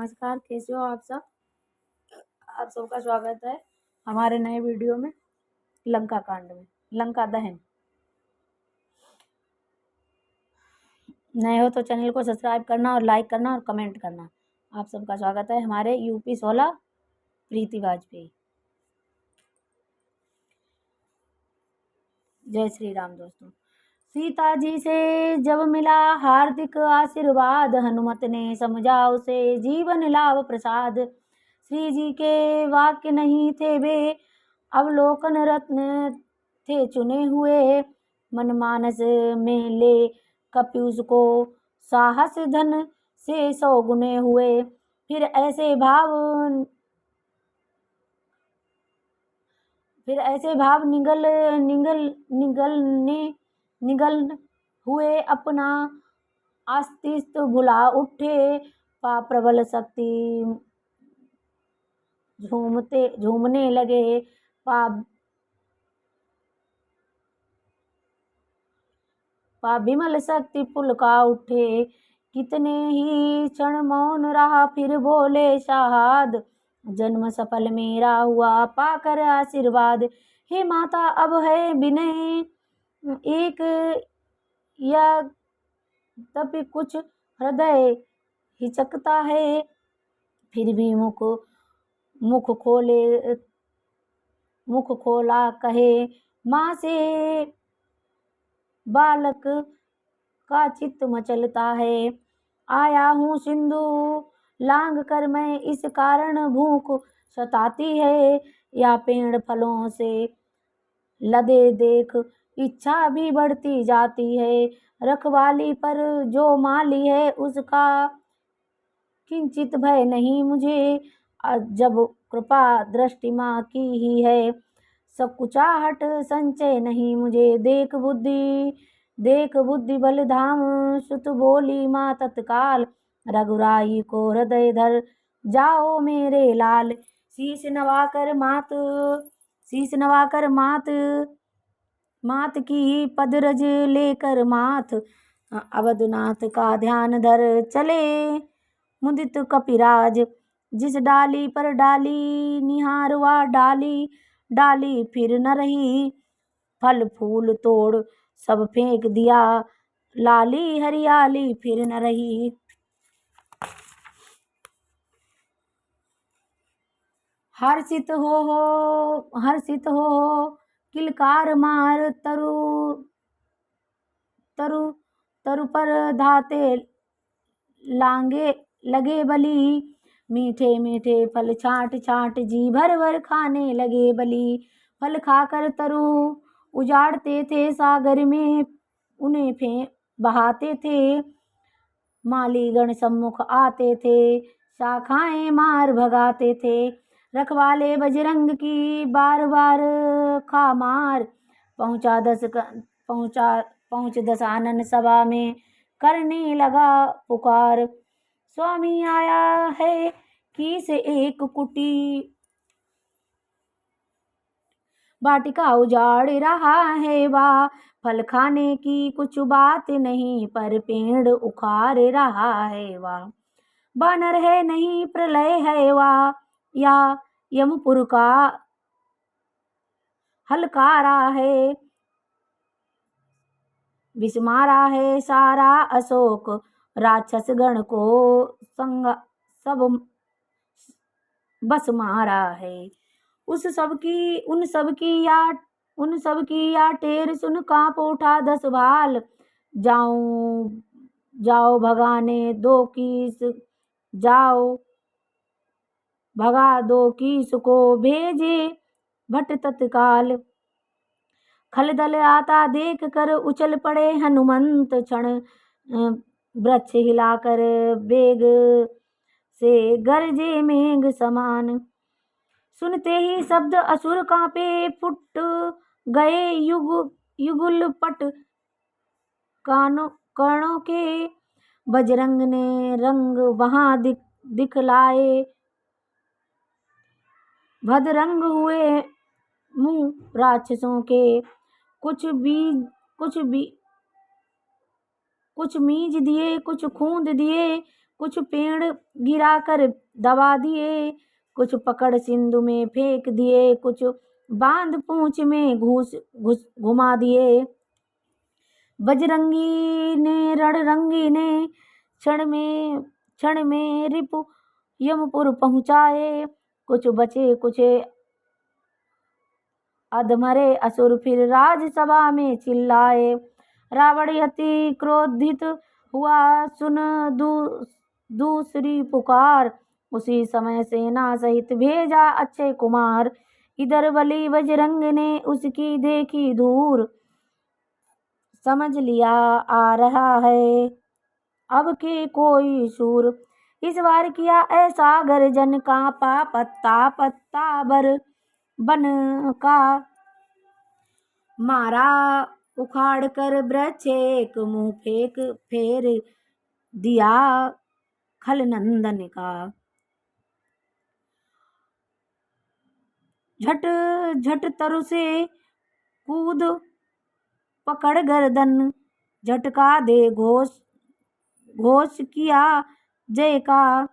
नमस्कार, कैसे हो आप सब? आप सबका स्वागत है हमारे नए वीडियो में लंका कांड में, लंका दहन। नए हो तो चैनल को सब्सक्राइब करना और लाइक करना और कमेंट करना। आप सबका स्वागत है हमारे यूपी 16 प्रीति वाजपेयी। जय श्री राम दोस्तों। सीता जी से जब मिला हार्दिक आशीर्वाद, हनुमत ने समझा उसे जीवन लाभ प्रसाद। श्री जी के वाक्य नहीं थे वे अवलोकन रत्न थे चुने हुए, मन मानस में ले कपि उसको साहस धन से 100 गुने हुए। फिर ऐसे भाव निगल हुए, अपना अस्तित्व भुला उठे। प्रबल शक्ति झूमने लगे, विमल शक्ति पुलका उठे। कितने ही क्षण मौन रहा, फिर बोले शाहाद, जन्म सफल मेरा हुआ पाकर आशीर्वाद। हे माता अब है विनय एक या तभी कुछ हृदय हिचकता है, फिर भी मुख खोला कहे, माँ से बालक का चित्त मचलता है। आया हूँ सिंधु लांग कर मैं, इस कारण भूख सताती है। या पेड़ फलों से लदे देख इच्छा भी बढ़ती जाती है। रखवाली पर जो माली है, उसका किंचित भय नहीं मुझे। जब कृपा दृष्टि माँ की ही है, सकुचाहट संचय नहीं मुझे। देख बुद्धि बल धाम, सुत बोली माँ तत्काल। रघुराई को हृदय धर जाओ मेरे लाल। शीश नवाकर मात की पदरज लेकर माथ, अवधनाथ का ध्यान धर चले मुदित कपिराज। जिस डाली पर डाली निहारवा डाली फिर न रही, फल फूल तोड़ सब फेंक दिया, लाली हरियाली फिर न रही। हर्षित हो किलकार मार तरु पर धाते लगे बली। मीठे मीठे फल छांट जी भर खाने लगे बली। फल खाकर तरु उजाड़ते थे, सागर में उन्हें बहाते थे। मालीगण सम्मुख आते थे, शाखाएं मार भगाते थे। रखवाले बजरंग की बार खा मार, पहुंच दशानन सभा में करने लगा पुकार। स्वामी आया है किस एक कुटी, वाटिका उजाड़ रहा है वाह। फल खाने की कुछ बात नहीं, पर पेड़ उखाड़ रहा है वाह। बानर है नहीं प्रलय है वाह, या यमपुर का हलकारा है। विस्मारा है सारा अशोक, राक्षस गण को सब बस मारा है। उन सब की या टेर सुन कांप उठा 10 भाल। जाओ भगा दो किस को भेजे भट तत्काल। खलदल आता देख कर उछल पड़े हनुमंत, क्षण वृक्ष हिलाकर बेग से गरजे मेघ समान। सुनते ही शब्द असुर कांपे, फुट गए युगुल पट कर्णों के। बजरंग ने रंग वहां दिखलाए, भदरंग हुए मुंह राक्षसों के। कुछ मीज दिए कुछ खूंद दिए, कुछ पेड़ गिराकर दबा दिए, कुछ पकड़ सिंधु में फेंक दिए, कुछ बांध पूंछ में घुमा दिए। बजरंगी ने रणरंगी ने क्षण में रिपु यमपुर पहुँचाए। कुछ बचे कुछ अधमरे असुर फिर राजसभा में चिल्लाए। रावण अति क्रोधित हुआ सुन दूसरी पुकार, उसी समय सेना सहित भेजा अक्षय कुमार। इधर बलि बजरंग ने उसकी देखी दूर, समझ लिया आ रहा है अब के कोई सूर। इस बार किया ऐसा गर्जन, कांपा पत्ता पत्ता बर बन का, मारा उखाड़ कर वृक्ष एक, मुंह फेर दिया खल नंदन का। झट झट तरु से कूद पकड़ गर्दन, झटका दे घोष किया जय का।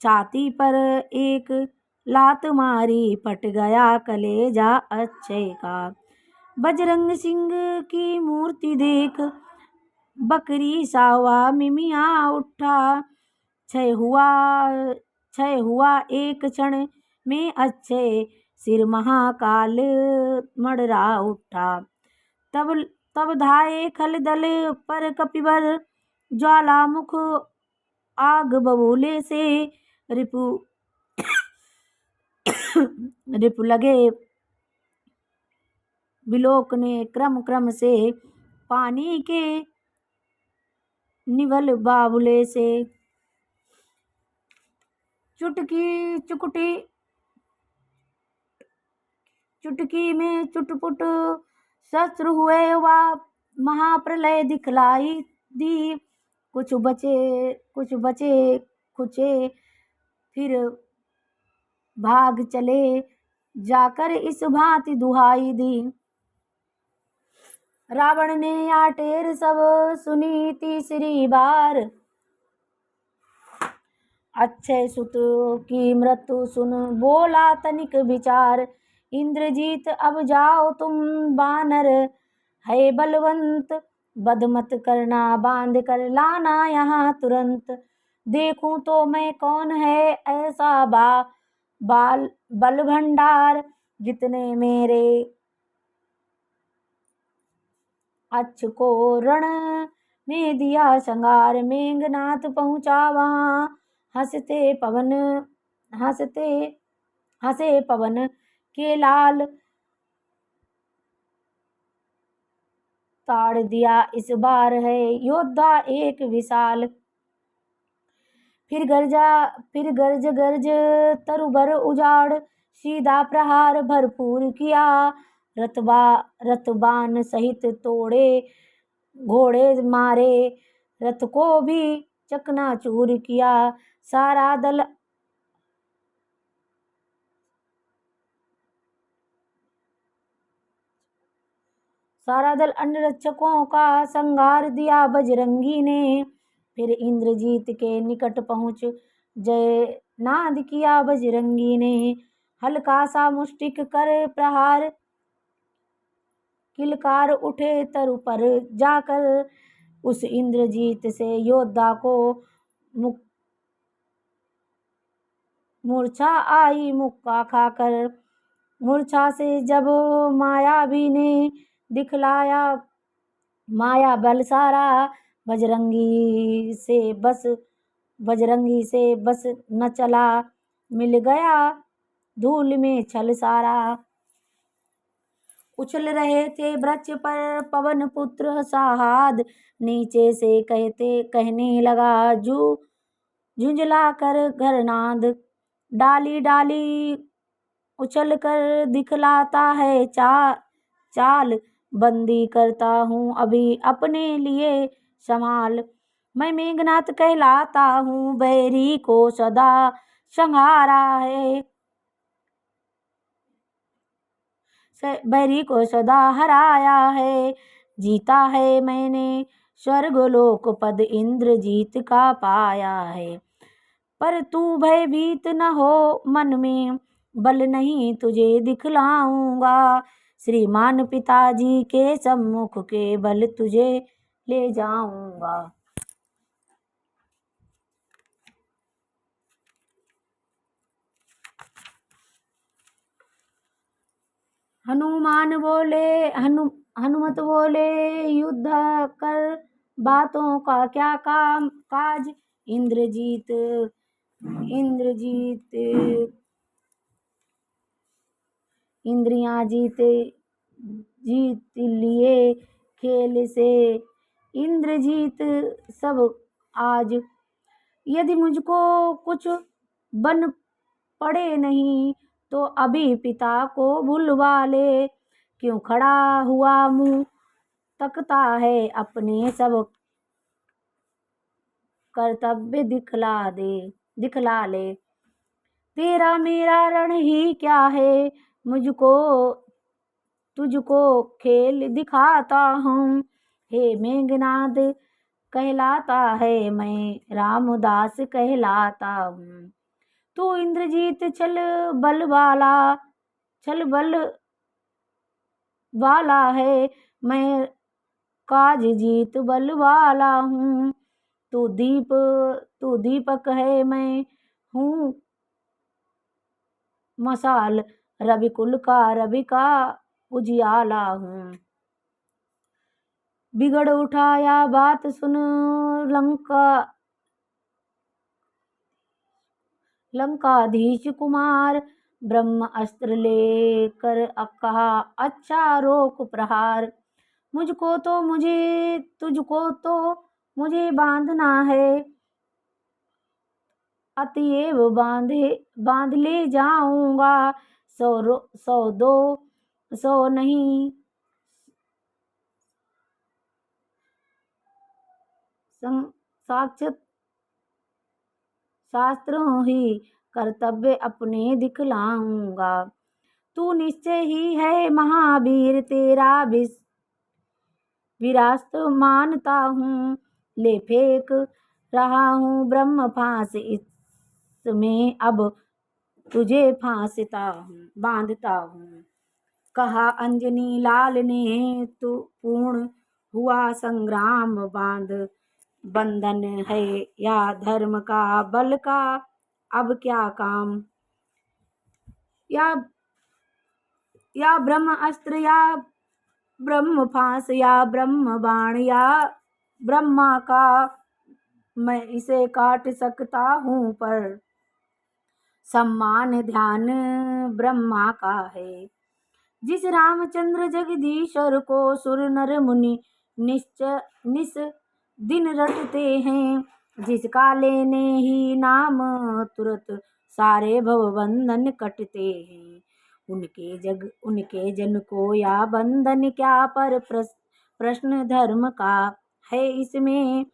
छाती पर एक लात मारी, पट गया कलेजा अक्षय का। बजरंग सिंह की मूर्ति देख बकरी सावा मिमिया उठा, क्षय हुआ एक क्षण में अक्षय, सिर महाकाल मडरा उठा। तब धाये खल दल पर कपिवर, ज्वालामुख आग बबूले से, रिपु लगे बिलोकने क्रम से, पानी के निवल बाबुले से। चुटकी में चुटपुट शस्त्र हुए, वा महाप्रलय दिखलाई दी। कुछ बचे खुचे फिर भाग चले, जाकर इस भांति दुहाई दी। रावण ने या टेर सब सुनी तीसरी बार, अक्षय सुत की मृत्यु सुन बोला तनिक विचार। इंद्रजीत अब जाओ तुम बानर है बलवंत, बद मत करना बांध कर लाना यहाँ तुरंत। देखूं तो मैं कौन है ऐसा बल भंडार, जितने मेरे अक्ष को रण में दिया संगार। मेघनाथ पहुँचा वहाँ, हंसे पवन के लाल, ताड़ दिया इस बार है योद्धा एक विशाल। फिर गर्ज तरुबर उजाड़, सीधा प्रहार भरपूर किया। रथबान सहित तोड़े, घोड़े मारे, रथ को भी चकनाचूर किया। सारा दल अंगरक्षकों का संगार दिया बजरंगी ने। फिर इंद्रजीत के निकट पहुँच जय नाद किया बजरंगी ने। हल्का सा मुष्टिक कर प्रहार, किलकार उठे तरु पर जाकर, उस इंद्रजीत से योद्धा को मूर्छा आई मुक्का खाकर। मूर्छा से जब मायावी ने दिखलाया माया बल सारा, बजरंगी से बस न चला, मिल गया धूल में छल सारा। उछल रहे थे वृक्ष पर पवन पुत्र साहाद, नीचे से कहने लगा झुंझला कर घरनाद। डाली डाली उछल कर दिखलाता है चाल, बंदी करता हूँ अभी अपने लिए संभाल। मैं मेघनाथ कहलाता हूँ, बैरी को सदा संहारा है, बैरी को सदा हराया है। जीता है मैंने स्वर्गलोक पद इंद्रजीत का पाया है। पर तू भयभीत न हो मन में, बल नहीं तुझे दिखलाऊंगा। श्रीमान पिताजी के सम्मुख के बल तुझे ले जाऊंगा। हनुमत बोले युद्ध कर बातों का क्या काम काज। इंद्रजीत इंद्रियां जीत लिए खेल से। इंद्रजीत सब आज यदि मुझको कुछ बन पड़े नहीं, तो अभी पिता को भुलवा ले। क्यों खड़ा हुआ मुंह तकता है, अपने सब कर्तव्य दिखला ले। तेरा मेरा रण ही क्या है, मुझको तुझको खेल दिखाता हूँ। हे मेघनाद कहलाता है, मैं रामदास कहलाता हूँ। तू इंद्रजीत चल बल वाला है, मैं काज जीत बल वाला हूँ। तू दीपक है, मैं हूँ मशाल, रवि का उजियाला हूँ। बिगड़ उठा या बात सुन लंकाधीश कुमार। ब्रह्म अस्त्र लेकर कहा, अच्छा रोक प्रहार। तुझको तो मुझे बांधना है, अतएव बांध ले जाऊंगा। 100 नहीं साक्षात शास्त्रों ही कर्तव्य अपने दिखलाऊंगा। तू निश्चय ही है महावीर, तेरा विरासत मानता हूँ। ले फेंक रहा हूँ ब्रह्म फांस, इसमें अब तुझे बांधता हूँ। कहा अंजनी लाल ने, तू पूर्ण हुआ संग्राम बंधन है या धर्म का, बल का अब क्या काम। या ब्रह्म अस्त्र या ब्रह्म फांस या ब्रह्म बाण या ब्रह्मा का, मैं इसे काट सकता हूँ, पर सम्मान ध्यान ब्रह्मा का है। जिस रामचंद्र जगदीश्वर को सुर नर मुनि निस दिन रटते हैं, जिसका लेने ही नाम तुरत सारे भव बंधन कटते हैं। उनके जन को या बंधन क्या, पर प्रश्न धर्म का है इसमें।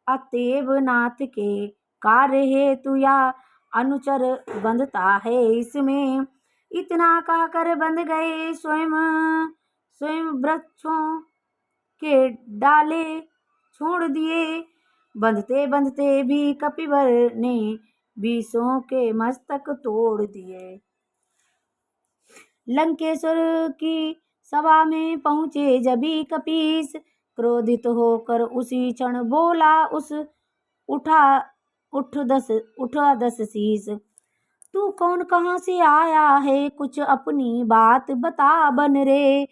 अतएव नाथ के कार्य हेतु या अनुचर बंधता है इसमें। इतना कहकर बंध गए स्वयं वृक्षों के डाले छोड़ दिए। बंधते भी कपिवर ने बीसों के मस्तक तोड़ दिए। लंकेश्वर की सभा में पहुँचे जबी कपीस, क्रोधित होकर उसी क्षण बोला, उठा 10 शीश। तू कौन कहाँ से आया है, कुछ अपनी बात बता बन रे।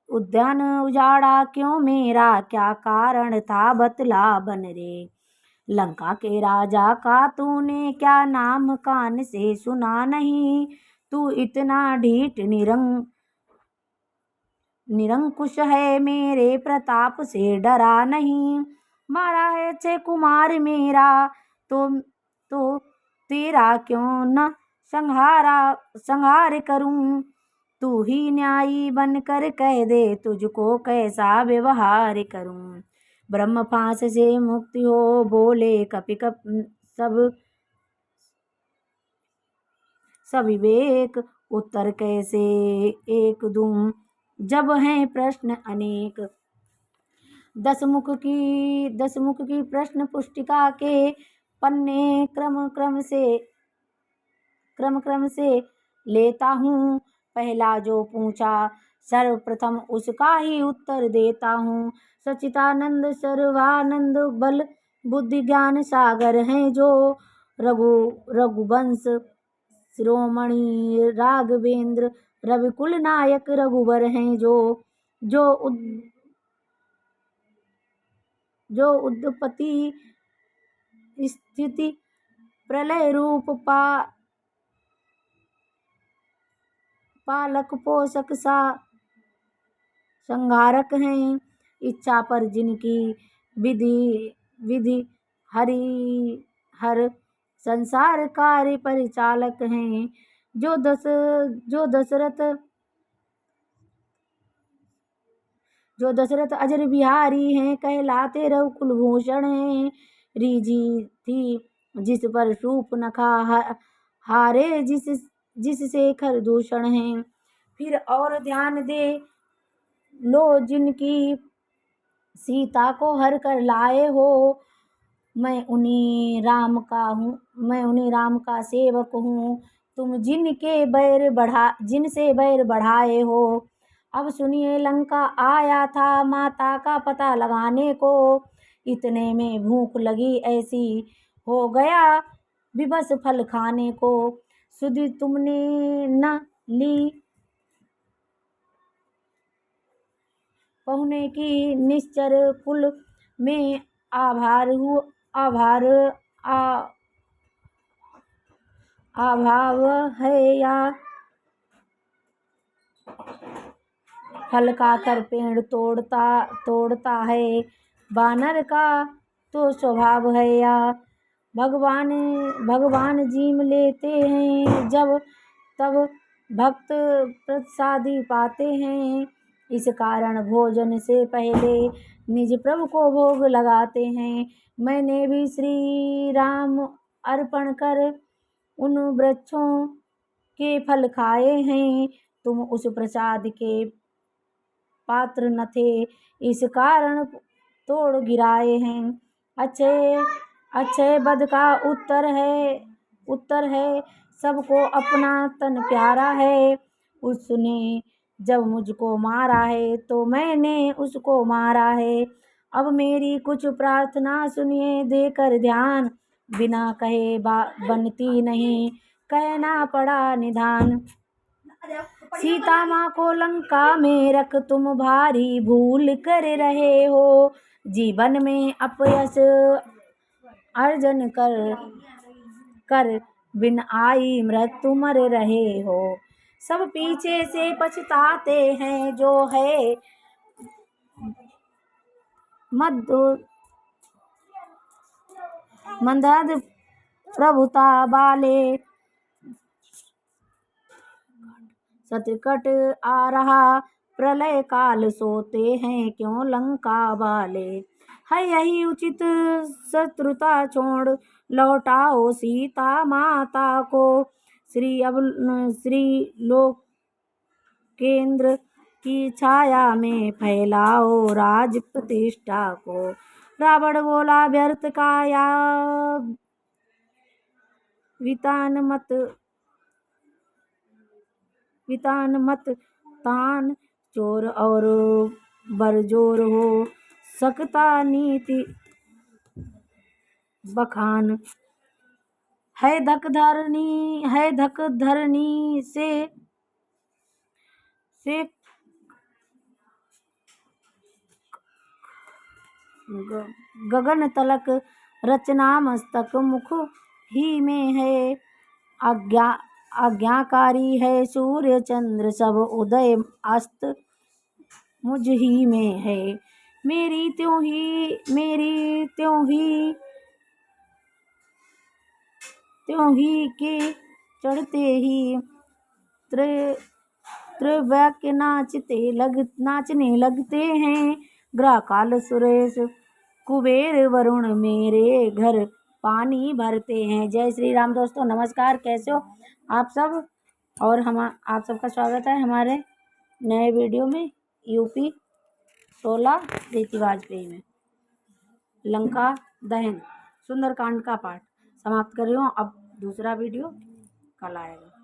उद्यान उजाड़ा क्यों मेरा, क्या कारण था बतला बन रे। लंका के राजा का तूने क्या नाम कान से सुना नहीं। तू इतना ढीठ निरंकुश है, मेरे प्रताप से डरा नहीं। मारा है अक्षय कुमार मेरा, तो तेरा क्यों न संहार करूं। तू ही न्यायी बनकर कह दे, तुझको कैसा व्यवहार करूं। ब्रह्म फांस से मुक्ति हो बोले कपि सविवेक। उत्तर कैसे एक दूं, जब हैं प्रश्न अनेक। दसमुख की प्रश्न पुस्तिका के पन्ने क्रम से लेता हूँ। पहला जो पूछा सर्वप्रथम उसका ही उत्तर देता हूँ। सच्चिदानंद सर्वानंद बल बुद्धि ज्ञान सागर हैं जो रघुवंश शिरोमणि राघवेंद्र रविकुल नायक रघुवर हैं जो उत्पत्ति स्थिति प्रलय रूप पालक पोषक संहारक हैं। इच्छा पर जिनकी विधि हर संसार कार्य परिचालक हैं। जो दशरथ अजर बिहारी हैं कहलाते रघुकुल भूषण हैं। रीझी थी जिस पर शूर्पणखा हारे जिससे खरदूषण हैं। फिर और ध्यान दे लो जिनकी सीता को हर कर लाए हो। मैं उन्हीं राम का सेवक हूँ। तुम जिनसे बैर बढ़ाए हो। अब सुनिए लंका आया था माता का पता लगाने को। इतने में भूख लगी ऐसी हो गया विवश फल खाने को। सुध तुमने न ली पहुने की निश्चर कुल में अभाव है या फल खाकर पेड़ तोड़ता है। बानर का तो स्वभाव है या भगवान जीम लेते हैं जब तब भक्त प्रसादी पाते हैं। इस कारण भोजन से पहले निज प्रभु को भोग लगाते हैं। मैंने भी श्री राम अर्पण कर उन वृक्षों के फल खाए हैं। तुम उस प्रसाद के पात्र न थे इस कारण तोड़ गिराए हैं। अच्छे बद का उत्तर है सबको अपना तन प्यारा है। उसने जब मुझको मारा है तो मैंने उसको मारा है। अब मेरी कुछ प्रार्थना सुनिए देकर ध्यान। बिना कहे बनती नहीं कहना पड़ा निधान। सीता माँ को लंका में रख तुम भारी भूल कर रहे हो। जीवन में अपयश अर्जन कर बिन आई मृत्यु मर रहे हो। सब पीछे से पछताते हैं जो है मंदहद प्रभुता वाले। सतकट आ रहा प्रलय काल सोते हैं क्यों लंका वाले। है यही उचित शत्रुता छोड़ लौटाओ सीता माता को। श्री लोक केंद्र की छाया में फैलाओ राज प्रतिष्ठा को। रावण बोला व्यर्थ का या वितान मत तान। चोर और बरजोर हो सकता नीति बखान। है धक धरनी से गगन तलक रचना मस्तक मुख ही में है। आज्ञाकारी है सूर्य चंद्र सब उदय अस्त मुझ ही में है। मेरी त्यों ही के चढ़ते ही त्रैवाक्य नाचने लगते हैं। ग्रह काल सुरेश कुबेर वरुण मेरे घर पानी भरते हैं। जय श्री राम। दोस्तों नमस्कार, कैसे हो आप सब। और आप सबका स्वागत है हमारे नए वीडियो में। यूपी 16 प्रीति वाजपेयी में। लंका दहन सुंदरकांड का पाठ समाप्त कर रही हूँ। अब दूसरा वीडियो कल आएगा।